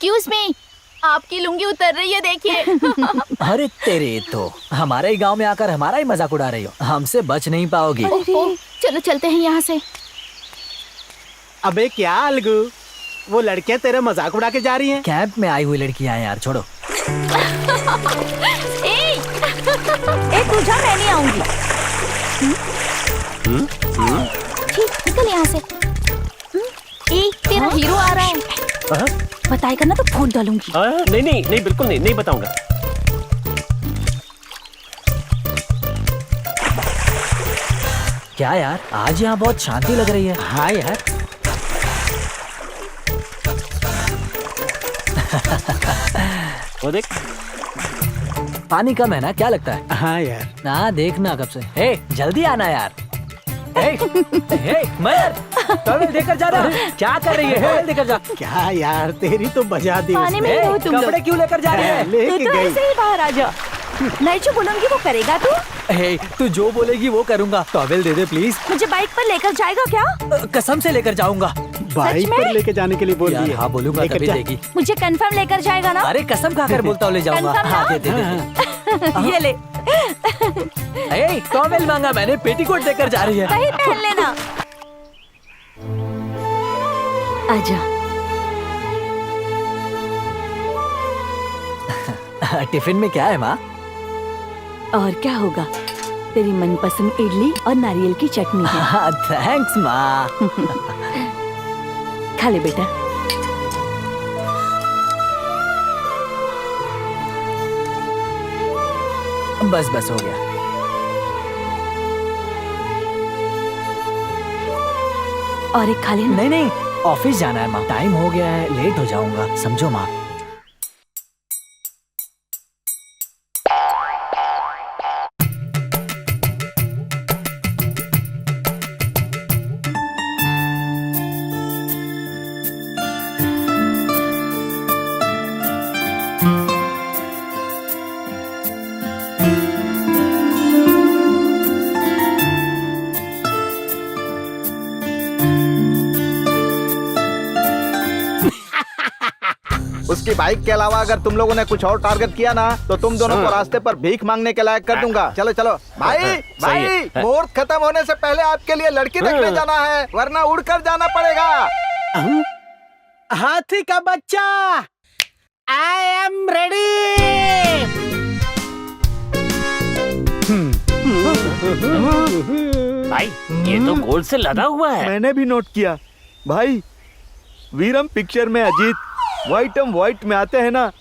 Excuse me, आपकी लुंगी उतर रही है, देखिए। अरे तेरे तो हमारे ही गांव में आकर हमारा ही मजाक उड़ा रही हो, हमसे बच नहीं पाओगी। चलो चलते हैं यहाँ से। अबे क्या अलगू, वो लड़कियां तेरे मजाक उड़ा के जा रही हैं। कैंप में आई हुई लड़कियां हैं यार, छोड़ो। ए तू जा, मैं नहीं आऊंगी। ठीक, निकल यहाँ से। ए तेरा हीरो आ रहा है, बताएगा ना तो फूट डालूंगी। नहीं नहीं नहीं, बिल्कुल नहीं, नहीं बताऊंगा। क्या यार, आज यहाँ बहुत शांति लग रही है। हाँ यार। वो देख, पानी कम है ना, क्या लगता है? हाँ यार। ना देखना कब से। हे जल्दी आना यार। हे मयर, टॉवेल देकर जा रहा। क्या कर रही है? टॉवेल देकर जा। क्या यार, तेरी तो बजा दी पानी में ही हो तुम लोग। कपड़े क्यों लेकर जा रही है? तू लेके तो गई। ऐसे ही बाहर आ जा। नहीं जो बोलूंगी वो करेगा तू। हे तू जो बोलेगी वो करूँगा। Towel they they please. मुझे बाइक पर लेकर जाएगा क्या? कसम से लेकर जाऊंगा। बाइक पर लेके जाने के लिए बोल यार रही है। हाँ बोलूंगा लेकर तभी जा। देगी। मुझे कंफर्म लेकर जाएगा ना? अरे कसम खाकर बोलता हूँ ले जाऊंगा। Confirm हाँ ना? दे दे। ये ले, हे टॉवेल मांगा मैंने, पेटीकोट देकर जा रही है। वही पहन लेना। आजा। टिफिन में क्या है माँ? और क्या होगा, तेरी मनपसंद इडली और नारियल की चटनी है। हाँ थैंक्स माँ। खा ले बेटा। बस बस हो गया। और एक खा लेना। नहीं नहीं, ऑफिस जाना है माँ, टाइम हो गया है, लेट हो जाऊंगा, समझो माँ। उसकी बाइक के अलावा अगर तुम लोगों ने कुछ और टारगेट किया ना तो तुम दोनों को रास्ते पर भीख मांगने के लायक कर दूंगा। चलो चलो भाई भाई, मुहूर्त खत्म होने से पहले आपके लिए लड़की देखने जाना है, वरना उड़कर जाना पड़ेगा। हाथी का बच्चा, आई एम रेडी। भाई ये तो गोल्ड से लदा हुआ है। मैंने भी नोट किया भाई, वीरम पिक्चर में अजीत व्हाइट एंड व्हाइट में आते हैं ना,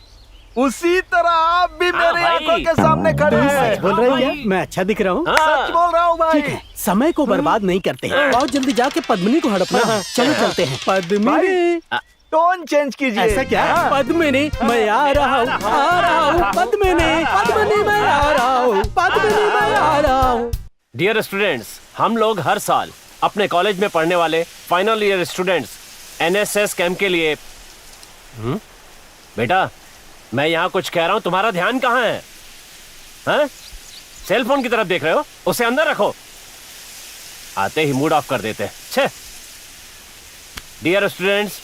उसी तरह आप भी मेरी भाई। आंखों के सामने खड़े हैं। सच बोल रही है क्या? मैं अच्छा दिख रहा हूँ। सच बोल रहा हूँ भाई। ठीक है, समय को बर्बाद नहीं करते हैं। बहुत जल्दी जाके पद्मिनी को हड़पना है। चलो चलते हैं। पद्मिनी, टोन चेंज कीजिए। ऐसा क्या? पद्मिनी मैं आ रहा हूँ, आ रहा हूँ। पद्मिनी पद्मिनी मैं आ रहा हूँ, पद्मिनी मैं आ रहा हूँ। डियर स्टूडेंट्स, हम लोग हर साल अपने कॉलेज में पढ़ने वाले final year students NSS camp के लिए बेटा मैं यहाँ कुछ कह रहा हूँ, तुम्हारा ध्यान कहाँ है? हैं? सेल फोन की तरफ देख रहे हो? उसे अंदर रखो। आते ही मूड ऑफ कर देते हैं। छे। डियर स्टूडेंट्स,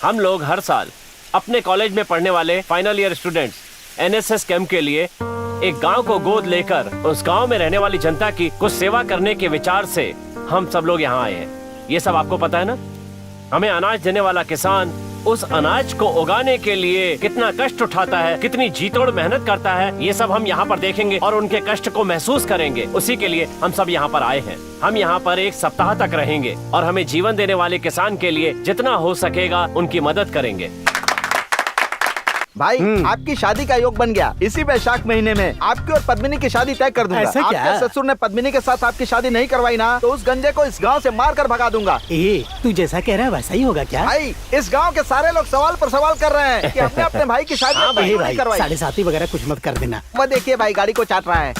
हम लोग हर साल अपने कॉलेज में पढ़ने वाले final year students NSS camp के लिए एक गांव को गोद लेकर उस गांव में रहने वाली जनता की कुछ सेवा करने के विचार से हम सब लोग यहाँ आए हैं। ये सब आपको पता है ना? हमें अनाज देने वाला किसान उस अनाज को उगाने के लिए कितना कष्ट उठाता है, कितनी जीतोड़ मेहनत करता है, ये सब हम यहाँ पर देखेंगे और उनके कष्ट को महसूस करेंगे। उसी के लिए हम सब यहाँ पर आए हैं। हम यहाँ पर एक सप्ताह तक रहेंगे और हमें जीवन देने वाले किसान के लिए जितना हो सकेगा उनकी मदद करेंगे। भाई आपकी शादी का योग बन गया। इसी वैशाख महीने में आपकी और पद्मिनी की शादी तय कर दूंगा। ऐसा क्या? आपके ससुर ने पद्मिनी के साथ आपकी शादी नहीं करवाई ना तो उस गंजे को इस गांव से मार कर भगा दूंगा। तू जैसा कह रहा है वैसा ही होगा क्या? भाई इस गांव के सारे लोग सवाल पर सवाल कर रहे हैं कि हमने अपने भाई की शादी भाई नहीं भाई करवाई। 7:30 वगैरह कुछ मत कर देना। वो देखिए भाई गाड़ी को चाट रहा है।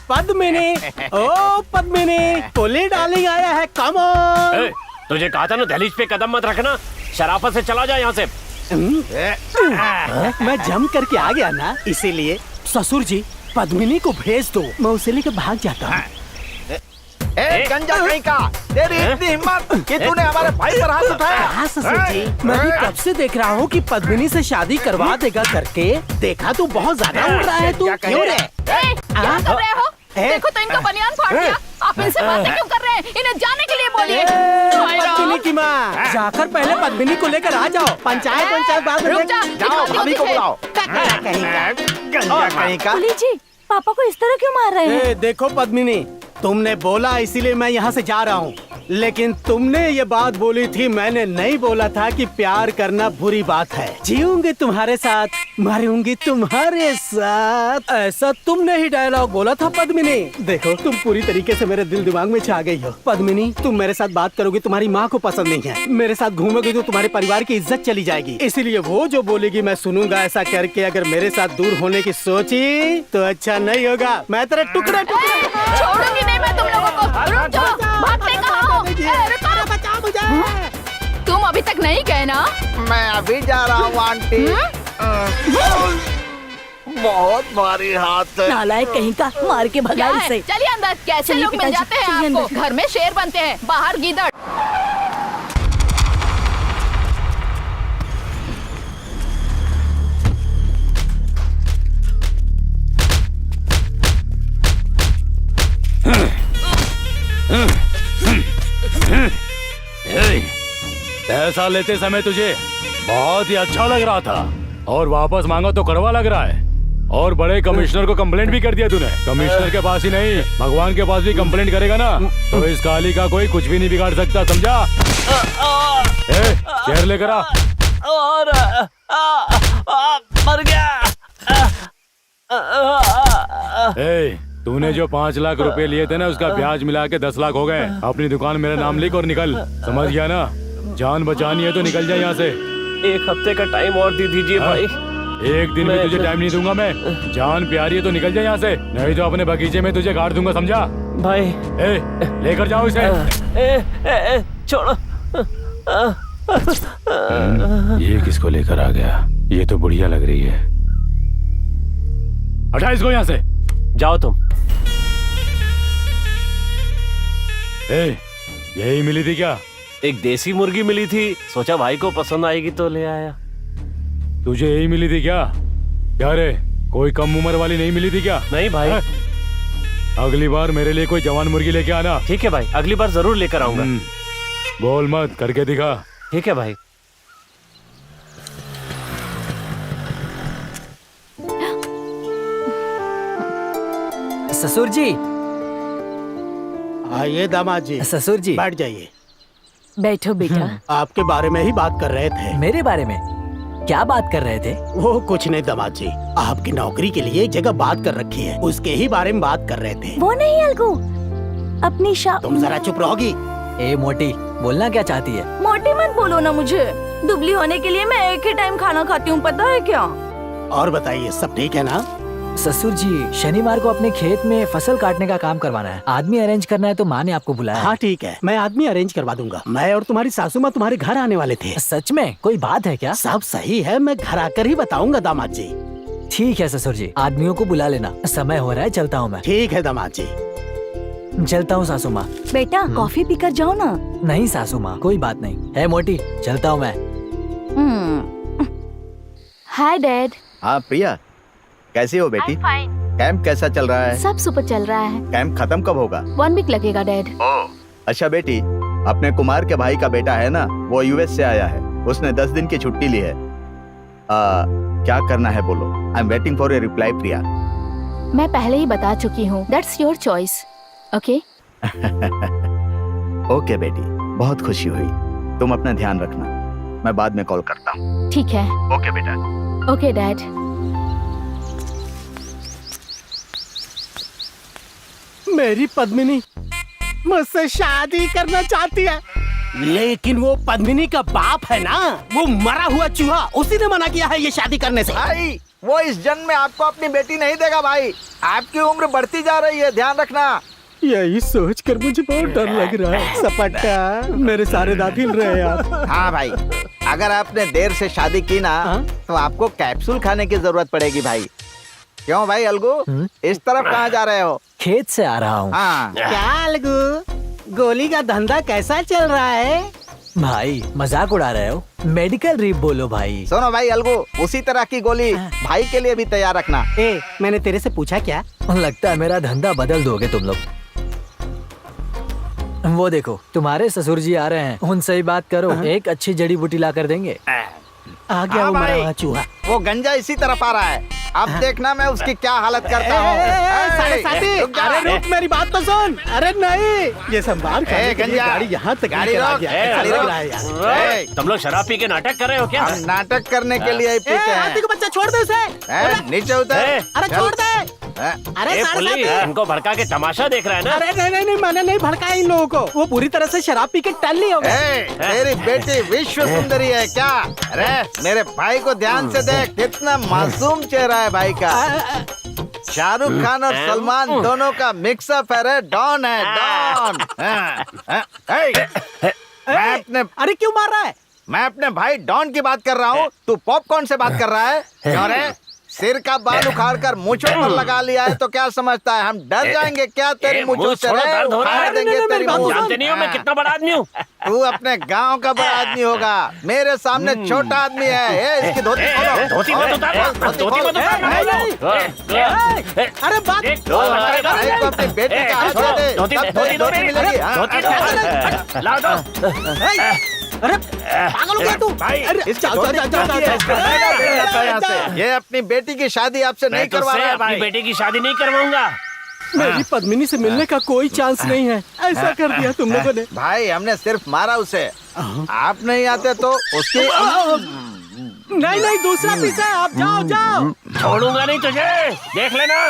पद्मिनी, ओ पद्मिनी, पुली डार्लिंग आया है, कम ऑन। तुझे कहा था ना दहलीज पे कदम मत रखना, शराफत से चला जा यहाँ से। मैं जम करके आ गया ना, इसीलिए। ससुर जी, पद्मिनी को भेज दो, मैं उसे लेकर भाग जाता हूँ। ए गंजा कहीं का, तेरी इतनी हिम्मत कि तूने हमारे भाई पर हाथ उठाया। हाँ ससुर जी, मैं भी कब से देख रहा हूँ कि पद्मिनी से शादी करवा देगा करके। देखा तू बहुत ज्यादा उड़ रहा है तू। क्या कहें? क्यों रे? क्या कर रहे हो? देखो तो इनका बनियान फाड़ दिया। आप इनसे बातें क्यों कर रहे हैं? इन्हें जाने के लिए बोलिए। पद्मिनी की माँ, जाकर पहले पद्मिनी को लेकर आ जाओ। पंचायत बाद में रुक जा, जाओ दिखाती भाभी को हूँ बुलाओ। तुझे। गंजा कहीं का। पुलिस जी, पापा को इस तरह क्यों मार रहे हैं? देखो पद्मिनी, तुमने बोला इसीलिए मैं यहाँ से जा रहा हूँ, लेकिन तुमने ये बात बोली थी, मैंने नहीं बोला था कि प्यार करना बुरी बात है। जीऊंगी तुम्हारे साथ, मरूंगी तुम्हारे साथ, ऐसा तुमने ही डायलॉग बोला था पद्मिनी। देखो तुम पूरी तरीके से मेरे दिल दिमाग में छा गई हो। पद्मिनी, तुम मेरे साथ बात करोगी तुम्हारी माँ को पसंद नहीं है, मेरे साथ घूमोगी तो तुम्हारे परिवार की इज्जत चली जाएगी, इसीलिए वो जो बोलेगी मैं सुनूंगा। ऐसा करके अगर मेरे साथ दूर होने की सोची तो अच्छा नहीं होगा। मैं तेरे टुकड़े छोड़ूंगी नहीं मैं तुम लोगों को। रुक जाओ, भागते कहाँ हो? रुको, बचा मुझे। तुम अभी तक नहीं गए ना? मैं अभी जा रहा हूँ आंटी। बहुत भारी हाथ है। नालायक कहीं का, मार के भगा इसे। चलिए अंदर। कैसे लोग मिल जाते हैं आपको? घर में शेर बनते हैं, बाहर गीदड़। पैसा लेते समय तुझे बहुत ही अच्छा लग रहा था और वापस मांगो तो कड़वा लग रहा है। और बड़े कमिश्नर को कंप्लेंट भी कर दिया तूने। कमिश्नर के पास ही नहीं, भगवान के पास भी कंप्लेंट करेगा ना तो इस काली का कोई कुछ भी नहीं बिगाड़ सकता, समझा? चेयर लेकर आ। और मर गया। तूने जो 5 लाख रुपए लिए थे ना, उसका ब्याज मिला के 10 लाख हो गए। अपनी दुकान मेरा नाम लिख और निकल, समझ गया ना? जान बचानी है तो निकल जाए यहाँ से। 1 हफ्ते का टाइम और दे दीजिए भाई। 1 दिन में तुझे टाइम नहीं दूंगा मैं। जान प्यारी है तो निकल जाए यहाँ से, नहीं तो अपने बगीचे में तुझे गाड़ दूंगा, समझा? भाई लेकर जाओ इसे। छोड़ो। ये किसको लेकर आ गया? ये तो बुढ़िया लग रही है। हटा इसको यहाँ से। जाओ तुम। यही मिली थी क्या? एक देसी मुर्गी मिली थी, सोचा भाई को पसंद आएगी तो ले आया। तुझे यही मिली थी क्या? क्या रे, कोई कम उम्र वाली नहीं मिली थी क्या? नहीं भाई। अगली बार मेरे लिए कोई जवान मुर्गी लेके आना। ठीक है भाई, अगली बार जरूर लेकर आऊंगा। बोल मत, करके दिखा। ठीक है भाई। ससुर जी। आइए दामाद जी। ससुर जी, बैठ जाइए। बैठो बेटा। आपके बारे में ही बात कर रहे थे। मेरे बारे में क्या बात कर रहे थे? वो कुछ नहीं दामाद जी, आपकी नौकरी के लिए एक जगह बात कर रखी है, उसके ही बारे में बात कर रहे थे। वो नहीं अलगू, अपनी तुम जरा चुप रहोगी? ए मोटी, बोलना क्या चाहती है? मोटी मत बोलो ना मुझे। दुबली होने के लिए मैं एक ही टाइम खाना खाती हूँ, पता है क्या? और बताइए, सब ठीक है ना? ससुर जी, शनिवार को अपने खेत में फसल काटने का काम करवाना है, आदमी अरेंज करना है तो माँ ने आपको बुलाया। हाँ ठीक है, मैं आदमी अरेंज करवा दूंगा। मैं और तुम्हारी सासू माँ तुम्हारे घर आने वाले थे। सच में? कोई बात है क्या? सब सही है, मैं घर आकर ही बताऊंगा दामाद जी। ठीक है ससुर जी, आदमियों को बुला लेना। समय हो रहा है, चलता हूँ मैं। ठीक है दामाद जी। चलता हूँ सासू माँ। बेटा कॉफी पीकर जाओ ना। नहीं सासू माँ, कोई बात नहीं है। मोटी, चलता हूँ मैं। Hi dad. हाँ प्रिया, कैसी हो बेटी? कैंप कैसा चल रहा है? सब सुपर चल रहा है। कैंप खत्म कब होगा? 1 वीक लगेगा डैड। अच्छा बेटी, अपने कुमार के भाई का बेटा है ना, वो यूएस से आया है, उसने 10 दिन की छुट्टी ली है। क्या करना है बोलो? I am waiting for a reply Priya. मैं पहले ही बता चुकी हूँ, that's your choice. Okay? Okay बेटी, बहुत खुशी हुई। तुम अपना ध्यान रखना, मैं बाद में कॉल करता हूँ। ठीक है। ओके बेटा। Okay dad. मेरी पद्मिनी मुझसे शादी करना चाहती है, लेकिन वो पद्मिनी का बाप है ना, वो मरा हुआ चूहा, उसी ने मना किया है ये शादी करने से। भाई वो इस जन्म में आपको अपनी बेटी नहीं देगा भाई, आपकी उम्र बढ़ती जा रही है, ध्यान रखना। यही सोच कर मुझे बहुत डर लग रहा है। सपट्टा, मेरे सारे दांत हिल रहे हैं यार। हाँ भाई, अगर आपने देर से शादी की ना तो आपको कैप्सूल खाने की जरूरत पड़ेगी भाई। क्यों भाई अलगू, इस तरफ कहाँ जा रहे हो? खेत से आ रहा हूँ। हाँ क्या अलगू, गोली का धंधा कैसा चल रहा है? भाई मजाक उड़ा रहे हो? मेडिकल रीप बोलो भाई। सुनो भाई अलगू, उसी तरह की गोली भाई के लिए भी तैयार रखना। ए, मैंने तेरे से पूछा क्या? लगता है मेरा धंधा बदल दोगे तुम लोग। वो देखो तुम्हारे ससुर जी आ रहे हैं, उनसे ही बात करो, एक अच्छी जड़ी बूटी ला कर देंगे। आ गया हाँ वो मरा भाई। हुआ चूहा। वो गंजा इसी तरफ आ रहा है, अब देखना मैं उसकी क्या हालत करता हूँ। साढ़े साथी, रुक जा। अरे रुक, मेरी बात तो सुन। अरे नहीं, ये संभाल खाने के लिए गंजा, गाड़ी यहाँ तक गाड़ी लेकर आ रोक, गया। ए, ऐसा गाड़ी लग रोक। रहा है यार। ए, तुम लोग शराब पी के नाटक कर रहे हो क्या? हम नाटक करने के लिए ही ए, पीते हाथी को हैं। बच्चा छोड़ दे उसे। नीचे उतर। ए, अरे चल। छोड़ दे। ए, अरे ए, साढ़े पुलिस, साथी। इनको भड़का के तमाशा देख रहा है ना? अरे नहीं नहीं, मैंने नहीं भड़काया इन लोगों को। वो पूरी तरह से शराब पी के टल्ली हो गए। ए, तेरी बेटी विश्व सुंदरी है क्या? अरे मेरे भाई को ध्यान से देख, कितना मासूम चेहरा है भाई का। शाहरुख खान और सलमान दोनों का मिक्सअप है, डॉन है डॉन। अरे क्यों मार रहा है? मैं अपने भाई डॉन की बात कर रहा हूँ, तू पॉपकॉर्न से बात कर रहा है? क्यों रे? सिर का बाल उखाड़ कर मूंछों पर लगा लिया है तो क्या समझता है हम डर जाएंगे क्या तेरी मूंछों से? छोड़ो, दर्द हो रहा है। उखाड़ देंगे तेरी मूंछ। जानते नहीं हो मैं कितना बड़ा आदमी हूँ? तू अपने गांव का बड़ा आदमी होगा, मेरे सामने छोटा आदमी है। ए, इसकी धोती खोलो। धोती मत उतार, धोती मत उतार। अरे बात भाई को अपनी बेटी का हाथ दे दे, धोती तब थोड़ी धोती मिलेगी। हाँ। ला दो। अरे पागल हो गया तू? भाई, अरे इसकी जाओ, धोती जाओ, जाओ, टूटी है, इसको जाओ, फेंका जाओ, बेटा जाओ, यहाँ से। जाओ। ये अपनी बेटी की शादी आपसे नहीं मैं करवा तुझसे रहा अपनी भाई। बेटी की शादी नहीं करवाऊंगा। मेरी पद्मिनी से मिलने का कोई चांस नहीं है। ऐसा कर दिया तुम लोगों ने। भाई हमने सिर्फ मारा उसे, आप नहीं आते तो उसकी। नहीं नहीं, दूसरा पीछे आप जाओ जाओ। छोड़ूंगा नहीं तुझे, देख लेना।